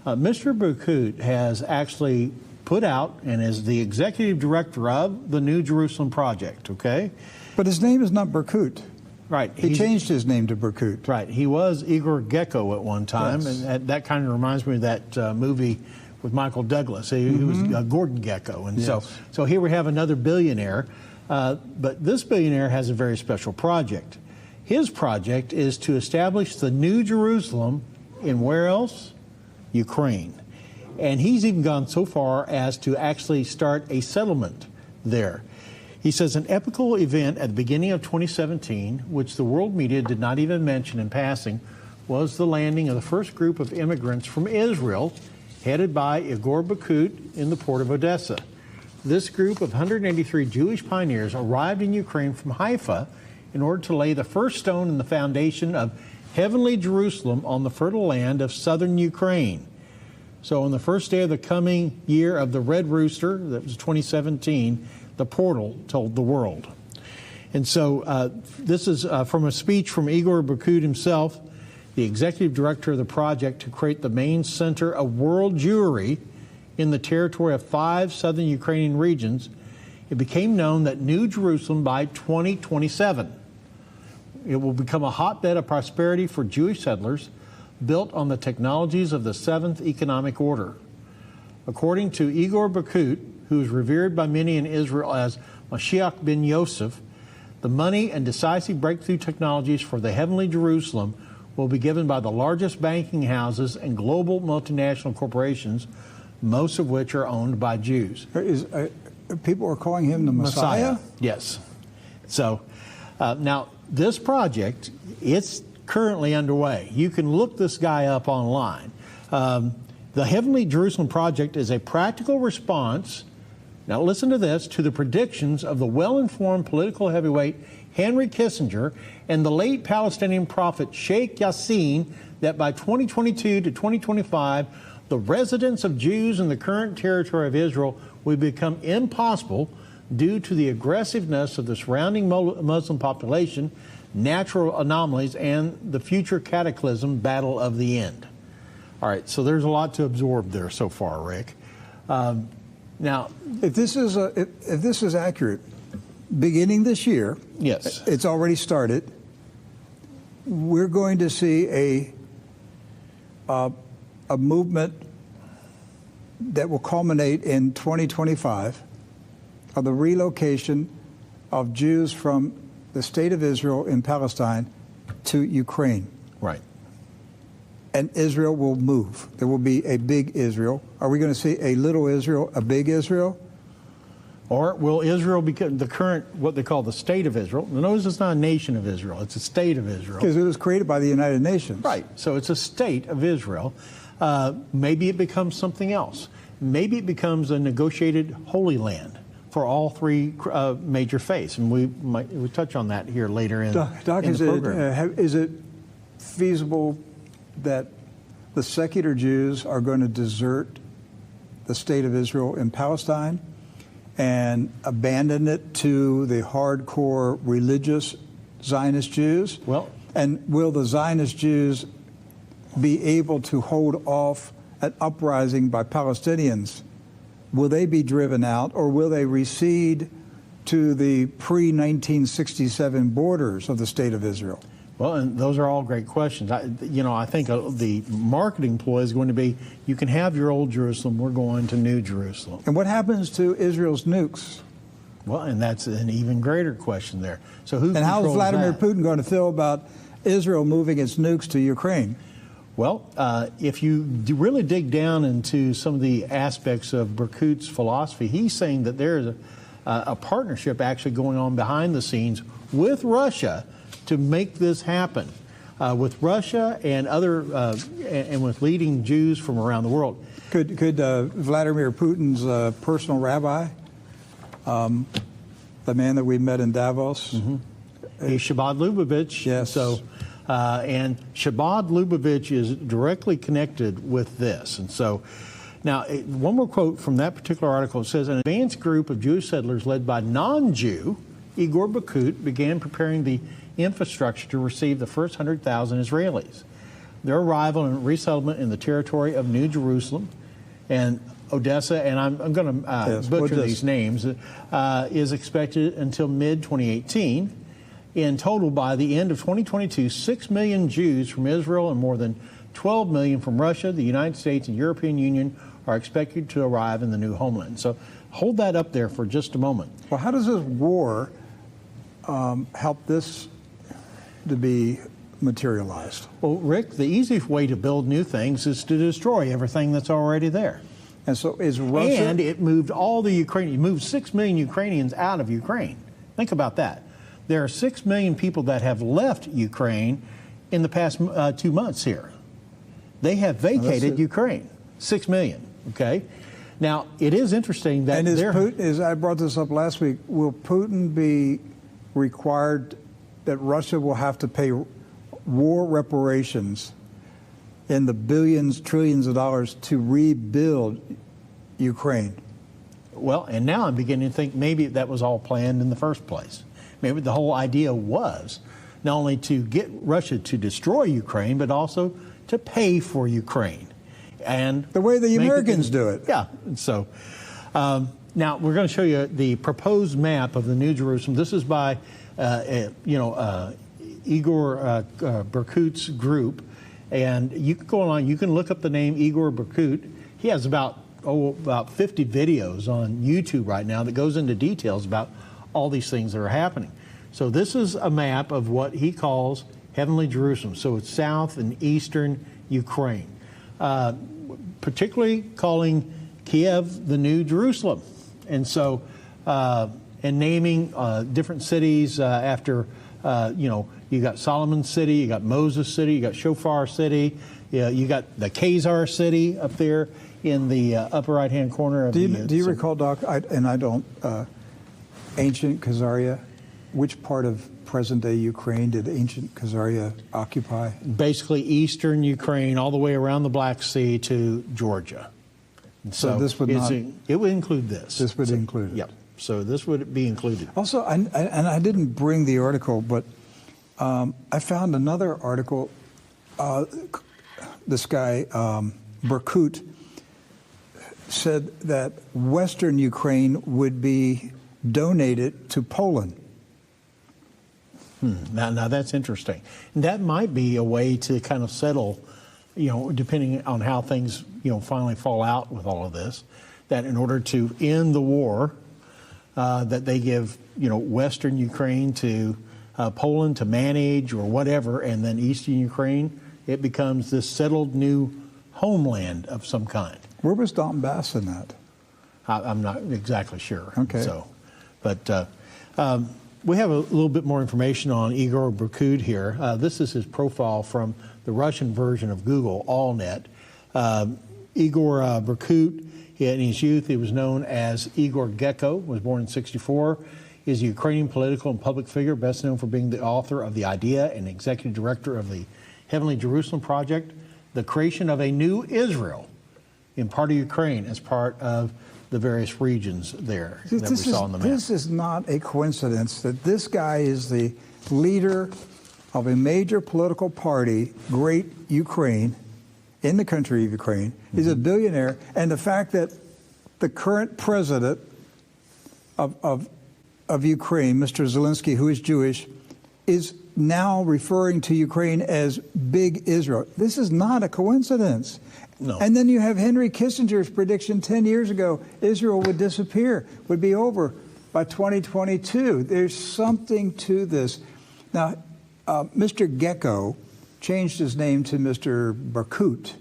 Mr. Berkut has actually put out and is the executive director of the New Jerusalem Project, okay? But his name is not Berkut. Right. He changed his name to Berkut. Right. He was Igor Gecko at one time, Yes. and that kind of reminds me of that movie with Michael Douglas. He was Gordon Gecko. And so here we have another billionaire, but this billionaire has a very special project. His project is to establish the New Jerusalem in where else? Ukraine. And he's even gone so far as to actually start a settlement there. He says an epical event at the beginning of 2017, which the world media did not even mention in passing, was the landing of the first group of immigrants from Israel, headed by Igor Berkut in the port of Odessa. This group of 183 Jewish pioneers arrived in Ukraine from Haifa in order to lay the first stone in the foundation of heavenly Jerusalem on the fertile land of southern Ukraine. So on the first day of the coming year of the Red Rooster, that was 2017, the portal told the world. And so this is from a speech from Igor Berkut himself, the executive director of the project to create the main center of world Jewry in the territory of 5 southern Ukrainian regions. It became known that New Jerusalem by 2027. It will become a hotbed of prosperity for Jewish settlers built on the technologies of the Seventh Economic Order. According to Igor Berkut, who is revered by many in Israel as Mashiach ben Yosef, the money and decisive breakthrough technologies for the heavenly Jerusalem will be given by the largest banking houses and global multinational corporations, most of which are owned by Jews. People are calling him the Messiah? Yes. So now this project, it's currently underway. You can look this guy up online. The Heavenly Jerusalem Project is a practical response, now listen to this, to the predictions of the well-informed political heavyweight Henry Kissinger and the late Palestinian prophet Sheikh Yassin that by 2022 to 2025, the residence of Jews in the current territory of Israel will become impossible due to the aggressiveness of the surrounding Muslim population, natural anomalies, and the future cataclysm battle of the end. All right, so there's a lot to absorb there so far, Rick. Now, if this is accurate, beginning this year, yes, it's already started. We're going to see a a movement that will culminate in 2025 of the relocation of Jews from the state of Israel in Palestine to Ukraine. Right. And Israel will move. There will be a big Israel. Are we going to see a little Israel, a big Israel? Or will Israel become the current, what they call the state of Israel? Notice it's not a nation of Israel, it's a state of Israel. Because it was created by the United Nations. Right, so it's a state of Israel. Maybe it becomes something else. Maybe it becomes a negotiated Holy Land for all three major faiths. And we'll touch on that here later in, Doc, in the program. Is it feasible that the secular Jews are going to desert the state of Israel in Palestine and abandon it to the hardcore religious Zionist Jews? Well, and will the Zionist Jews be able to hold off an uprising by Palestinians? Will they be driven out, or will they recede to the pre-1967 borders of the state of Israel? Well, and those are all great questions. I think the marketing ploy is going to be, you can have your old Jerusalem, we're going to New Jerusalem. And what happens to Israel's nukes? Well, and that's an even greater question there. So who and how is controls Vladimir that? Putin going to feel about Israel moving its nukes to Ukraine? Well, if you really dig down into some of the aspects of Berkut's philosophy, he's saying that there is a partnership actually going on behind the scenes with Russia to make this happen, with Russia and other and with leading Jews from around the world. Could Vladimir Putin's personal rabbi, the man that we met in Davos, He's Chabad Lubavitch. Yes. So, and Chabad Lubavitch is directly connected with this. And so, now, one more quote from that particular article. It says, an advanced group of Jewish settlers led by non-Jew Igor Berkut began preparing the infrastructure to receive the first 100,000 Israelis. Their arrival and resettlement in the territory of New Jerusalem and Odessa, and I'm going to butcher these names, is expected until mid-2018. In total, by the end of 2022, 6 million Jews from Israel and more than 12 million from Russia, the United States, and European Union are expected to arrive in the new homeland. So hold that up there for just a moment. Well, how does this war help this to be materialized? Well, Rick, the easiest way to build new things is to destroy everything that's already there. And so is Russia... And it moved all the Ukrainians, moved 6 million Ukrainians out of Ukraine. Think about that. There are 6 million people that have left Ukraine in the past 2 months here. They have vacated Ukraine, 6 million, okay? Now, it is interesting that... And I brought this up last week, will Putin be required that Russia will have to pay war reparations in the billions, trillions of dollars to rebuild Ukraine? Well, and now I'm beginning to think maybe that was all planned in the first place. Maybe the whole idea was not only to get Russia to destroy Ukraine, but also to pay for Ukraine. And the way the Americans do it. Yeah. So now we're going to show you the proposed map of the New Jerusalem. This is by, Igor Berkut's group. And you can go online, you can look up the name Igor Berkut. He has about 50 videos on YouTube right now that goes into details about all these things that are happening. So this is a map of what he calls Heavenly Jerusalem. So it's south and eastern Ukraine, particularly calling Kiev the New Jerusalem. And so, and naming different cities after, you got Solomon City, you got Moses City, you got Shofar City, you got the Khazar City up there in the upper right-hand corner of do you recall, Doc, ancient Khazaria? Which part of present-day Ukraine did ancient Khazaria occupy? Basically eastern Ukraine, all the way around the Black Sea to Georgia. So this would not... It would include this. This would include it. Yep. So this would be included. Also, I didn't bring the article, but I found another article. This guy, Berkut, said that Western Ukraine would be donated to Poland. Now that's interesting. And that might be a way to kind of settle depending on how things, finally fall out with all of this, that in order to end the war, that they give, Western Ukraine to Poland to manage or whatever, and then Eastern Ukraine, it becomes this settled new homeland of some kind. Where was Donbass in that? I'm not exactly sure. Okay. So, but we have a little bit more information on Igor Berkut here. This is his profile from the Russian version of Google, AllNet. Igor Berkut, in his youth, he was known as Igor Gecko, was born in '64. He is a Ukrainian political and public figure, best known for being the author of the idea and executive director of the Heavenly Jerusalem Project, the creation of a new Israel in part of Ukraine as part of the various regions there that we saw on the map. This is not a coincidence that this guy is the leader of a major political party, Great Ukraine, in the country of Ukraine. He's a billionaire. And the fact that the current president of Ukraine, Mr. Zelensky, who is Jewish, is now referring to Ukraine as Big Israel. This is not a coincidence. No. And then you have Henry Kissinger's prediction 10 years ago, Israel would disappear, would be over by 2022. There's something to this. Now, Mr. Gecko changed his name to Mr. Berkut.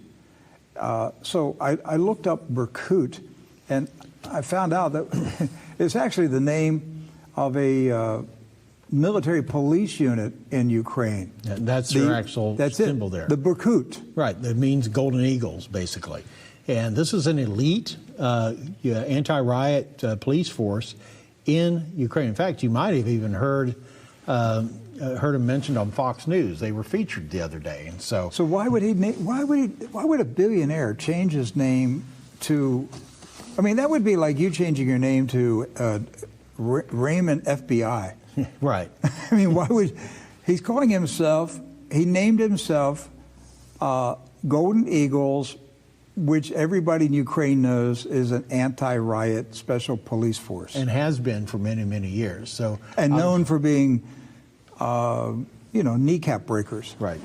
So I looked up Berkut, and I found out that it's actually the name of a military police unit in Ukraine. Yeah, that's their actual symbol there. The Berkut. Right, that means Golden Eagles, basically. And this is an elite anti-riot police force in Ukraine. In fact, you might have even heard him mentioned on Fox News. They were featured the other day, and so. So why would a billionaire change his name to? I mean, that would be like you changing your name to Raymond FBI. Right. I mean, why would he's calling himself? He named himself Golden Eagles, which everybody in Ukraine knows is an anti-riot special police force, and has been for many, many years. So, and known for being, kneecap breakers. Right.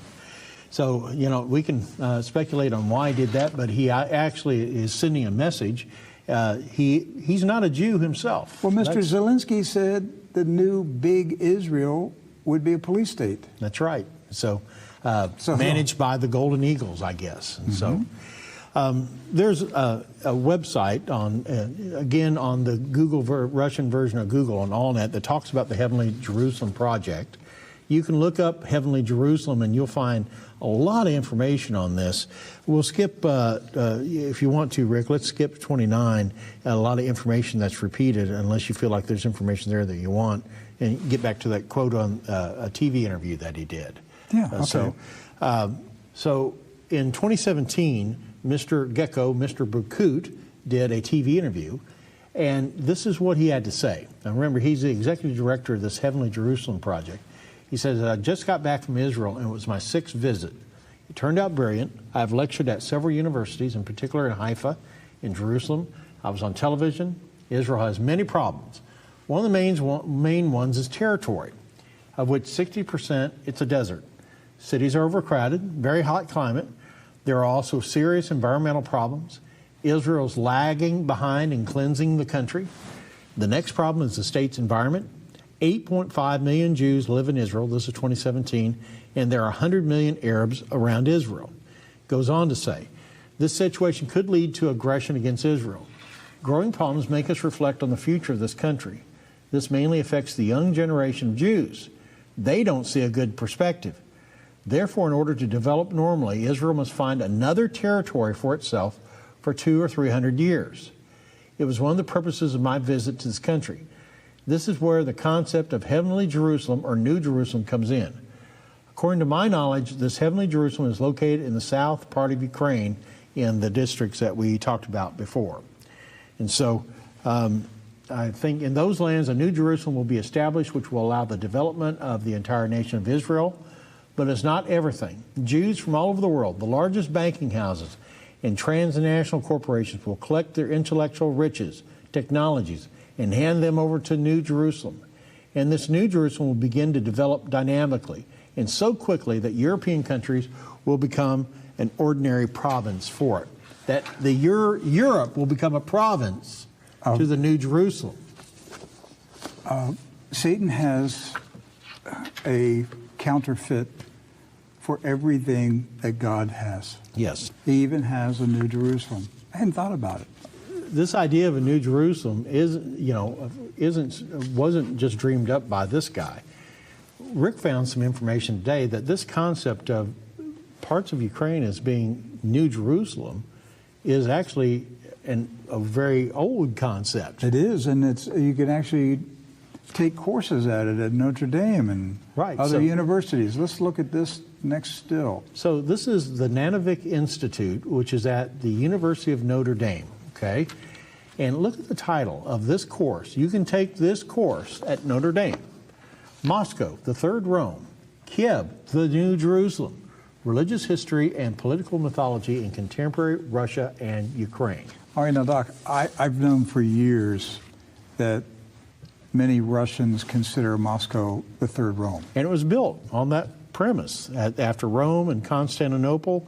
So, we can speculate on why he did that, but he actually is sending a message. He's not a Jew himself. Well, Mr. Zelensky said the new Big Israel would be a police state. That's right. So managed by the Golden Eagles, I guess. And so there's a website on the Google Russian version of Google on AllNet that talks about the Heavenly Jerusalem Project. You can look up Heavenly Jerusalem and you'll find a lot of information on this. We'll skip, if you want to, Rick, let's skip 29, a lot of information that's repeated unless you feel like there's information there that you want, and get back to that quote on a TV interview that he did. Yeah, okay. So in 2017, Mr. Gecko, Mr. Berkut, did a TV interview, and this is what he had to say. Now remember, he's the executive director of this Heavenly Jerusalem Project. He says, I just got back from Israel, and it was my 6th visit. It turned out brilliant. I've lectured at several universities, in particular in Haifa, in Jerusalem. I was on television. Israel has many problems. One of the main ones is territory, of which 60% it's a desert. Cities are overcrowded, very hot climate. There are also serious environmental problems. Israel's lagging behind in cleansing the country. The next problem is the state's environment. 8.5 million Jews live in Israel, this is 2017, and there are 100 million Arabs around Israel. Goes on to say, this situation could lead to aggression against Israel. Growing problems make us reflect on the future of this country. This mainly affects the young generation of Jews. They don't see a good perspective. Therefore, in order to develop normally, Israel must find another territory for itself for 200 or 300 years. It was one of the purposes of my visit to this country. This is where the concept of Heavenly Jerusalem or New Jerusalem comes in. According to my knowledge, this Heavenly Jerusalem is located in the south part of Ukraine in the districts that we talked about before. And so I think in those lands a New Jerusalem will be established, which will allow the development of the entire nation of Israel. But it's not everything. Jews from all over the world, the largest banking houses and transnational corporations will collect their intellectual riches, technologies, and hand them over to New Jerusalem. And this New Jerusalem will begin to develop dynamically and so quickly that European countries will become an ordinary province for it. That the Europe will become a province to the New Jerusalem. Satan has a counterfeit for everything that God has. Yes. He even has a New Jerusalem. I hadn't thought about it. This idea of a New Jerusalem wasn't just dreamed up by this guy. Rick found some information today that this concept of parts of Ukraine as being New Jerusalem is actually a very old concept. It is, and you can actually take courses at it at Notre Dame and other universities. Let's look at this next still. So this is the Nanovic Institute, which is at the University of Notre Dame, okay? And look at the title of this course. You can take this course at Notre Dame. Moscow, the Third Rome. Kiev, the New Jerusalem. Religious history and political mythology in contemporary Russia and Ukraine. All right, now, Doc, I've known for years that many Russians consider Moscow the Third Rome. And it was built on that premise. After Rome and Constantinople,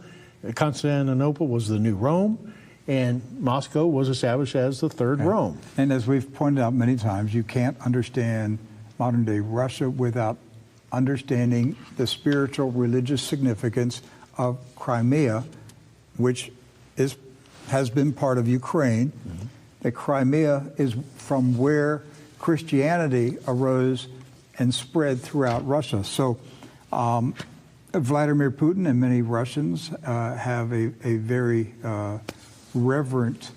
Constantinople was the new Rome, and Moscow was established as the Third Rome. And as we've pointed out many times, you can't understand modern-day Russia without understanding the spiritual, religious significance of Crimea, which has been part of Ukraine. Mm-hmm. That Crimea is from where Christianity arose and spread throughout Russia. So Vladimir Putin and many Russians have a very reverent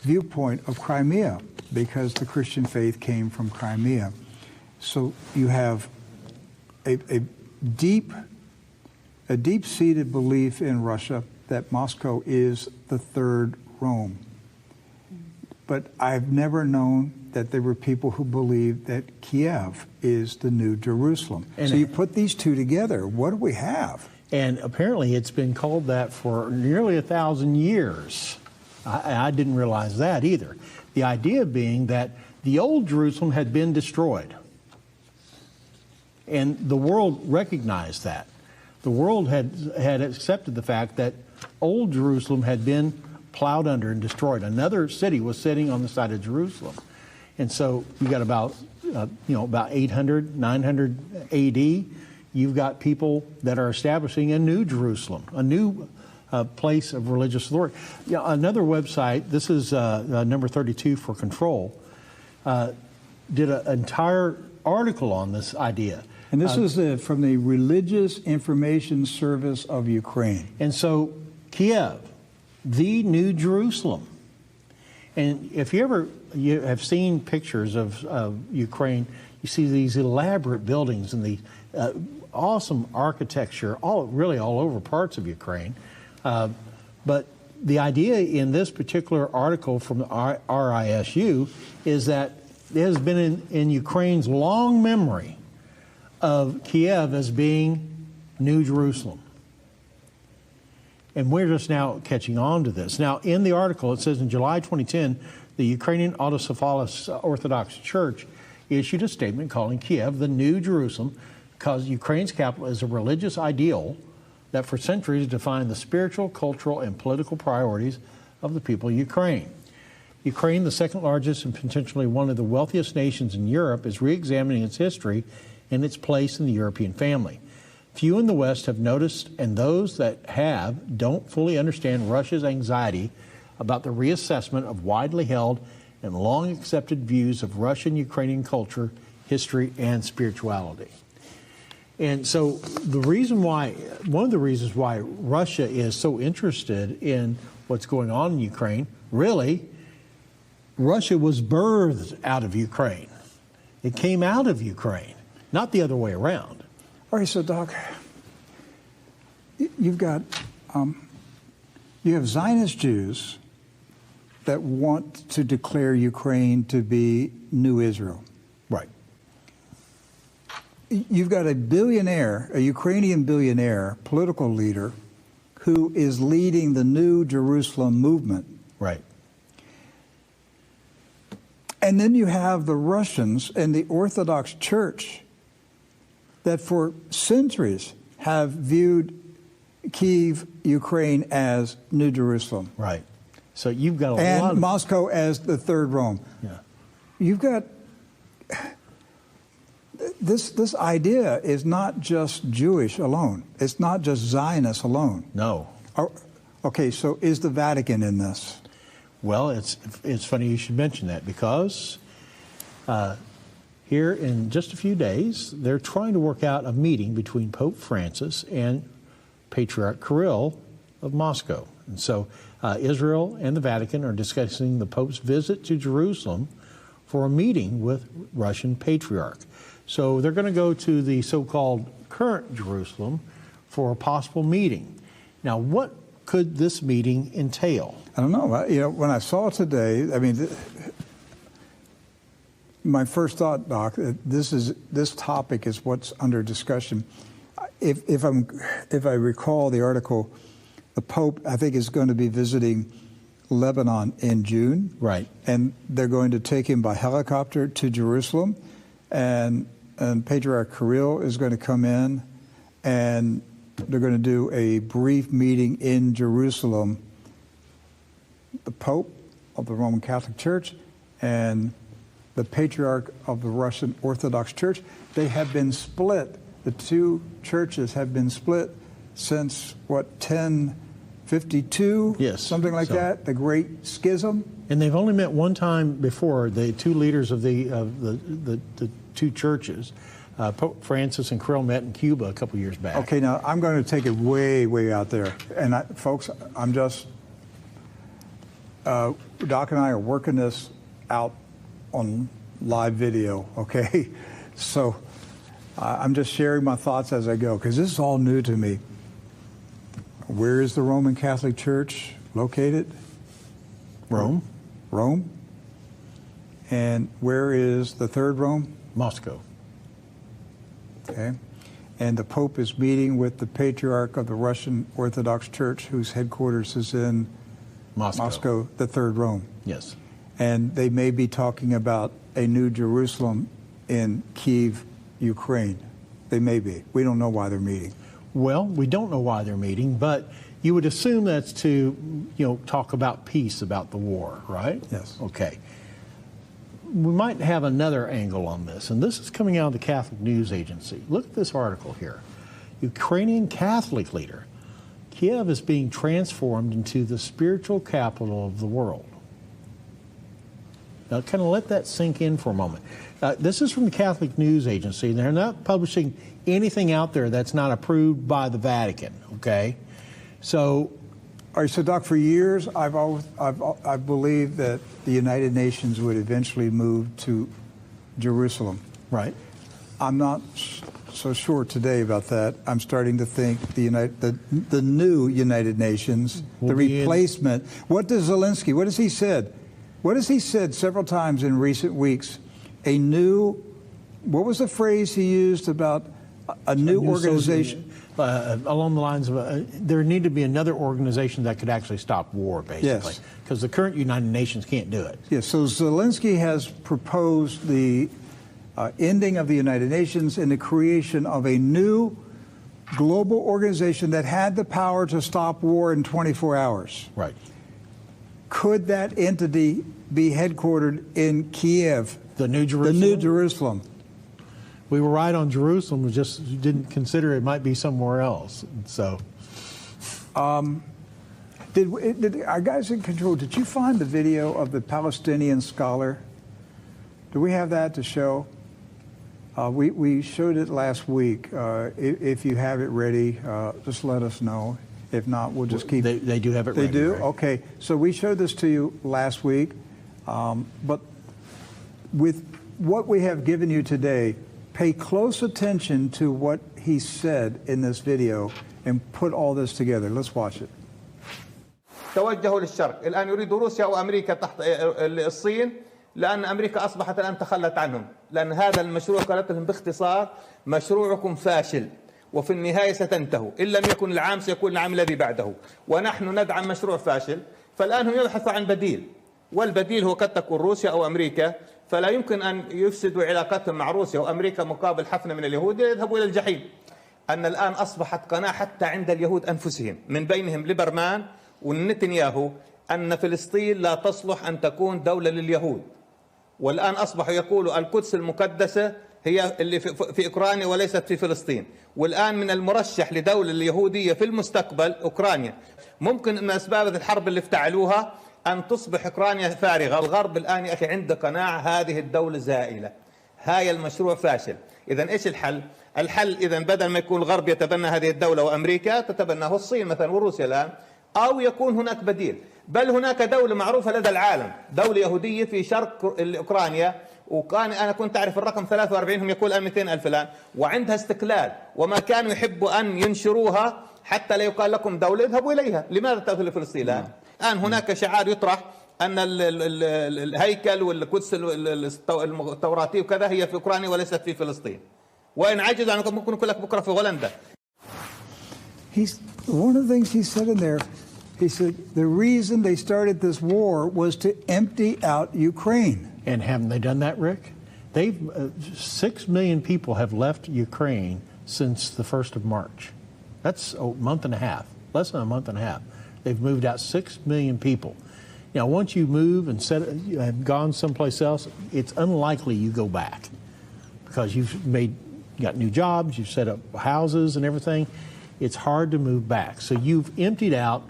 viewpoint of Crimea because the Christian faith came from Crimea. So you have a deep-seated belief in Russia that Moscow is the Third Rome. But I've never known that there were people who believed that Kiev is the New Jerusalem. And so you put these two together, what do we have? And apparently it's been called that for nearly 1,000 years. I didn't realize that either. The idea being that the old Jerusalem had been destroyed. And the world recognized that. The world had accepted the fact that old Jerusalem had been plowed under and destroyed. Another city was sitting on the side of Jerusalem. And so you got about 800, 900 AD, you've got people that are establishing a new Jerusalem, a new place of religious authority. Another website, this is number 32 for Control, did an entire article on this idea. And this is from the Religious Information Service of Ukraine. And so Kiev, the New Jerusalem. And if you have seen pictures of Ukraine, you see these elaborate buildings and the awesome architecture, really all over parts of Ukraine. But the idea in this particular article from the RISU is that there has been in Ukraine's long memory of Kiev as being New Jerusalem. And we're just now catching on to this. Now, in the article, it says in July 2010, the Ukrainian Autocephalous Orthodox Church issued a statement calling Kiev the New Jerusalem because Ukraine's capital is a religious ideal that for centuries defined the spiritual, cultural, and political priorities of the people of Ukraine. Ukraine, the second largest and potentially one of the wealthiest nations in Europe, is re-examining its history and its place in the European family. Few in the West have noticed, and those that have don't fully understand Russia's anxiety about the reassessment of widely held and long accepted views of Russian Ukrainian culture, history, and spirituality. And so one of the reasons why Russia is so interested in what's going on in Ukraine, really, Russia was birthed out of Ukraine. It came out of Ukraine, not the other way around. All right, so Doc, you have Zionist Jews that want to declare Ukraine to be New Israel. Right. You've got a billionaire, a Ukrainian billionaire, political leader, who is leading the New Jerusalem movement. Right. And then you have the Russians and the Orthodox Church that for centuries have viewed Kyiv, Ukraine as New Jerusalem. Right. So you've got a lot And of... Moscow as the third Rome. Yeah. You've got... This idea is not just Jewish alone. It's not just Zionist alone. No. Okay, so is the Vatican in this? Well, it's funny you should mention that, because here in just a few days, they're trying to work out a meeting between Pope Francis and Patriarch Kirill of Moscow. And so Israel and the Vatican are discussing the Pope's visit to Jerusalem for a meeting with Russian Patriarch. So they're going to go to the so-called current Jerusalem for a possible meeting. Now, what could this meeting entail? I don't know. You know, when I saw it today, I mean, my first thought, Doc, this topic is what's under discussion. If I recall the article, the Pope, I think, is going to be visiting Lebanon in June. Right. And they're going to take him by helicopter to Jerusalem, and Patriarch Kirill is going to come in, and they're going to do a brief meeting in Jerusalem. The Pope of the Roman Catholic Church and the Patriarch of the Russian Orthodox Church, they have been split. The two churches have been split since, what, 1052? Yes. Something like that, the Great Schism. And they've only met one time before, the two leaders of the two churches. Pope Francis and Kirill met in Cuba a couple years back. Okay, now I'm going to take it way, way out there. And folks, I'm just, Doc and I are working this out on live video, okay? So I'm just sharing my thoughts as I go, because this is all new to me. Where is the Roman Catholic Church located? Rome. Rome. And where is the third Rome? Moscow. Okay. And the Pope is meeting with the Patriarch of the Russian Orthodox Church, whose headquarters is in Moscow, the third Rome. Yes. And they may be talking about a new Jerusalem in Kyiv, Ukraine. They may be. We don't know why they're meeting. Well, we don't know why they're meeting, but you would assume that's to, talk about peace, about the war, right? Yes. Okay. We might have another angle on this, and this is coming out of the Catholic News Agency. Look at this article here. Ukrainian Catholic leader. Kiev is being transformed into the spiritual capital of the world. Now, kind of let that sink in for a moment. This is from the Catholic News Agency. They're not publishing anything out there that's not approved by the Vatican, okay? So, all right, so Doc, for years I've believed that the United Nations would eventually move to Jerusalem. right. I'm not so sure today about that. I'm starting to think the new United Nations, the replacement. What does Zelensky? What has he said? What has he said several times in recent weeks? A new. What was the phrase he used about a new organization? Along the lines of there need to be another organization that could actually stop war, basically. Yes. Because the current United Nations can't do it. Yes, so Zelensky has proposed the ending of the United Nations and the creation of a new global organization that had the power to stop war in 24 hours. Right. Could that entity be headquartered in Kiev? The New Jerusalem? The New Jerusalem. We were right on Jerusalem. We just didn't consider it might be somewhere else. So, did our guys in control, did you find the video of the Palestinian scholar? Do we have that to show? We showed it last week. If you have it ready, just let us know. If not, we'll just keep. They do have it ready. They do? Right? Okay. So we showed this to you last week. But with what we have given you today, pay close attention to what he said in this video and put all this together. Let's watch it. توجهوا للشرق، الآن يريد روسيا وأمريكا تحت الصين، لأن أمريكا أصبحت الآن تخلت عنهم، لأن هذا المشروع قالت لهم باختصار مشروعكم فاشل وفي النهاية ستنتهوا، إن لم يكن العام سيكون العام الذي بعده، ونحن ندعم مشروع فاشل، فالآن هم يبحثوا عن بديل، والبديل هو قد تكون روسيا أو أمريكا، فلا يمكن أن يفسدوا علاقتهم مع روسيا وأمريكا مقابل حفنة من اليهود يذهبوا إلى الجحيم. أن الآن أصبحت قناعة حتى عند اليهود أنفسهم من بينهم ليبرمان ونتنياهو أن فلسطين لا تصلح أن تكون دولة لليهود. والآن أصبحوا يقولوا القدس المقدسة هي اللي في أوكرانيا وليست في فلسطين. والآن من المرشح لدولة اليهودية في المستقبل أوكرانيا. ممكن من أسباب الحرب اللي افتعلوها أن تصبح أوكرانيا فارغة. الغرب الآن يا أخي عنده قناعة هذه الدولة زائلة، هاي المشروع فاشل. إذن إيش الحل؟ الحل إذن بدل ما يكون الغرب يتبنى هذه الدولة وأمريكا تتبناه الصين مثلا وروسيا الآن، أو يكون هناك بديل. بل هناك دولة معروفة لدى العالم، دولة يهودية في شرق أوكرانيا، وكان أنا كنت أعرف الرقم 43، هم يقول 200,000 الآن، وعندها استقلال، وما كانوا يحبوا أن ينشروها حتى لا يقال لكم دولة اذهبوا إليها. لماذا تأتوا لفلسطين الآن هناك شعار يطرح أن الهيكل والقدس التوراتي وكذا هي في أوكرانيا وليست في فلسطين، وإن عجزوا أن ممكن يقول لك بكرة في هولندا. One of the things he said in there, he said the reason they started this war was to empty out Ukraine. And haven't they done that, Rick? They've 6 million people have left Ukraine since the 1st of March. That's a month and a half, less than a month and a half. They've moved out 6 million people. Now, once you move and you have gone someplace else, it's unlikely you go back because you got new jobs, you've set up houses and everything. It's hard to move back. So you've emptied out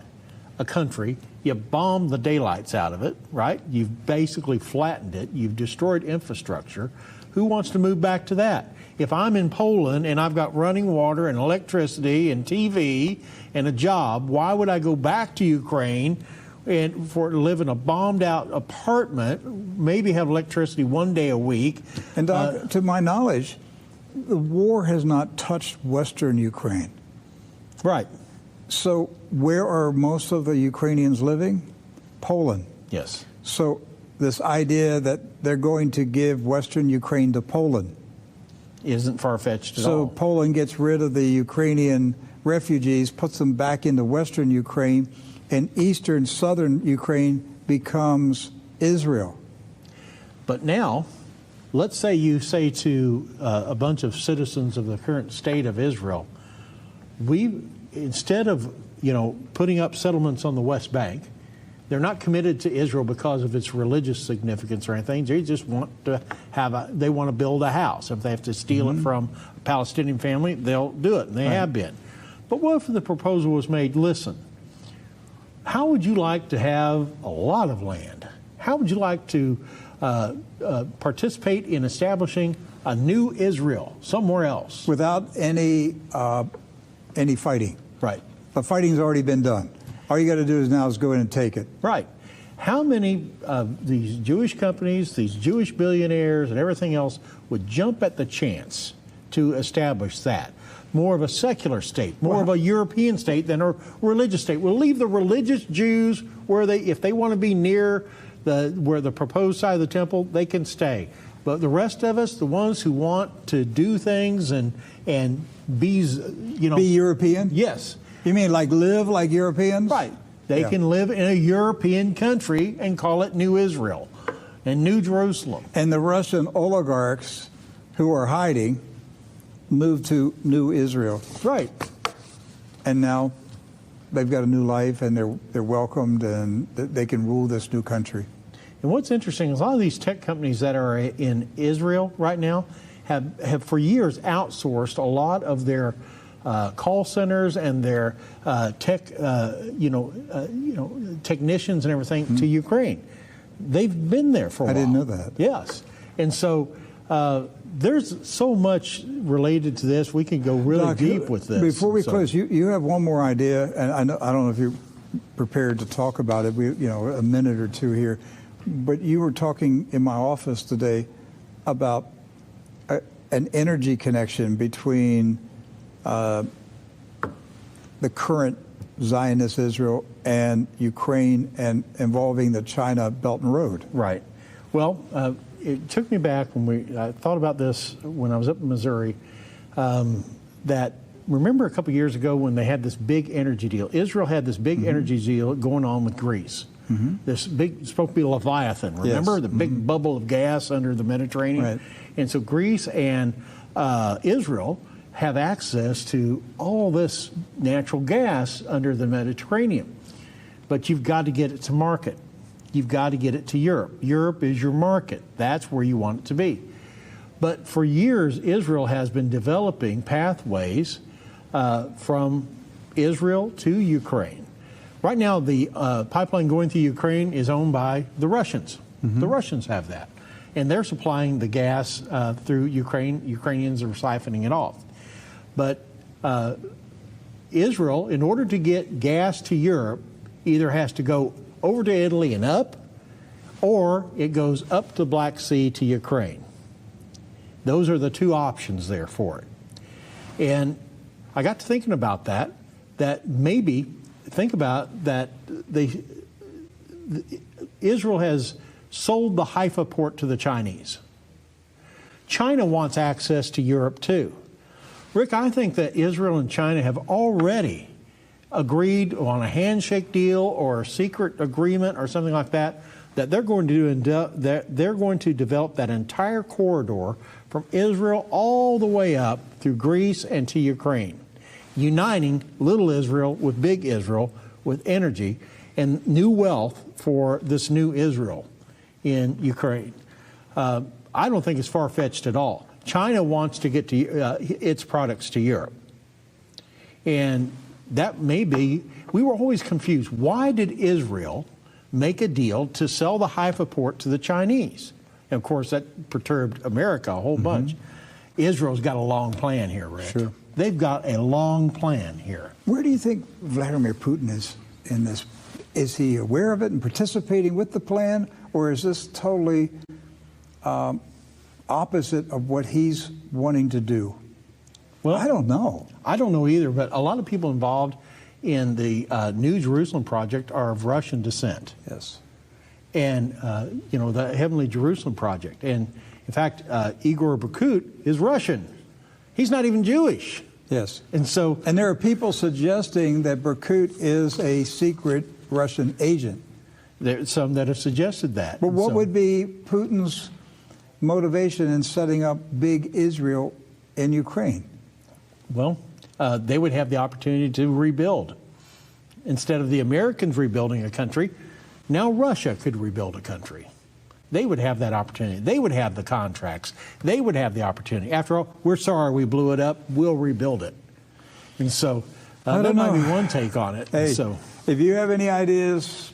a country, you bombed the daylights out of it, right? You've basically flattened it, you've destroyed infrastructure. Who wants to move back to that? If I'm in Poland and I've got running water and electricity and TV and a job, why would I go back to Ukraine and to live in a bombed out apartment, maybe have electricity one day a week? And to my knowledge, the war has not touched Western Ukraine. Right. So where are most of the Ukrainians living? Poland. Yes. So this idea that they're going to give Western Ukraine to Poland isn't far-fetched at all. So Poland gets rid of the Ukrainian refugees, puts them back into Western Ukraine, and eastern, southern Ukraine becomes Israel. But now, let's say you say to a bunch of citizens of the current state of Israel, instead of putting up settlements on the West Bank, they're not committed to Israel because of its religious significance or anything. They just want to they want to build a house. If they have to steal it from a Palestinian family, they'll do it, and they have been. But what if the proposal was made, listen, how would you like to have a lot of land? How would you like to participate in establishing a new Israel somewhere else? Without any fighting. Right. The fighting's already been done. All you got to do now is go in and take it. Right. How many of these Jewish companies, these Jewish billionaires and everything else would jump at the chance to establish that? More of a secular state, more of a European state than a religious state. We'll leave the religious Jews where if they want to be near where the proposed side of the temple, they can stay. But the rest of us, the ones who want to do things and be European? Yes. You mean like live like Europeans? Right. They can live in a European country and call it New Israel and New Jerusalem. And the Russian oligarchs who are hiding moved to New Israel. Right. And now they've got a new life and they're welcomed and they can rule this new country. And what's interesting is a lot of these tech companies that are in Israel right now have for years outsourced a lot of their call centers and their technicians and everything to Ukraine. They've been there for a while. I didn't know that. Yes. And so there's so much related to this. We can go really Doc, deep with this. Before we close, you have one more idea, and I don't know if you're prepared to talk about it. A minute or two here, but you were talking in my office today about an energy connection between the current Zionist Israel and Ukraine and involving the China Belt and Road. Right. Well, it took me back when I thought about this when I was up in Missouri, that remember a couple of years ago when they had this big energy deal. Israel had this big energy deal going on with Greece. This big, supposed to be Leviathan, remember? The big bubble of gas under the Mediterranean. Right. And so Greece and Israel have access to all this natural gas under the Mediterranean. But you've got to get it to market. You've got to get it to Europe. Europe is your market. That's where you want it to be. But for years, Israel has been developing pathways from Israel to Ukraine. Right now, the pipeline going through Ukraine is owned by the Russians. Mm-hmm. The Russians have that. And they're supplying the gas through Ukraine. Ukrainians are siphoning it off. But Israel, in order to get gas to Europe, either has to go over to Italy and up, or it goes up the Black Sea to Ukraine. Those are the two options there for it. And I got to thinking about that maybe, think about that Israel has sold the Haifa port to the Chinese. China wants access to Europe too. Rick, I think that Israel and China have already agreed on a handshake deal or a secret agreement or something like that, that they're going to develop that entire corridor from Israel all the way up through Greece and to Ukraine, uniting little Israel with big Israel with energy and new wealth for this new Israel in Ukraine. I don't think it's far-fetched at all. China wants to get to its products to Europe. And that may be, we were always confused. Why did Israel make a deal to sell the Haifa port to the Chinese? And of course, that perturbed America a whole bunch. Israel's got a long plan here, Rick. Sure. They've got a long plan here. Where do you think Vladimir Putin is in this? Is he aware of it and participating with the plan, or is this totally opposite of what he's wanting to do? Well, I don't know. I don't know either, but a lot of people involved in the New Jerusalem Project are of Russian descent. Yes. And, you know, the Heavenly Jerusalem Project. And, in fact, Igor Berkut is Russian. He's not even Jewish. Yes. And so... And there are people suggesting that Berkut is a secret Russian agent. There's some that have suggested that. But what would be Putin's motivation in setting up big Israel in Ukraine? Well, they would have the opportunity to rebuild. Instead of the Americans rebuilding a country, now Russia could rebuild a country. They would have that opportunity. They would have the contracts. They would have the opportunity. After all, we're sorry we blew it up. We'll rebuild it. And so that might be one take on it. Hey, so if you have any ideas,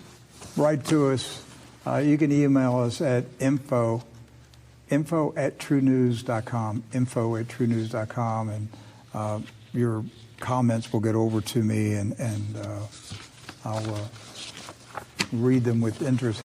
write to us. You can email us at info@truenews.com, info@truenews.com, and your comments will get over to me, and I'll read them with interest.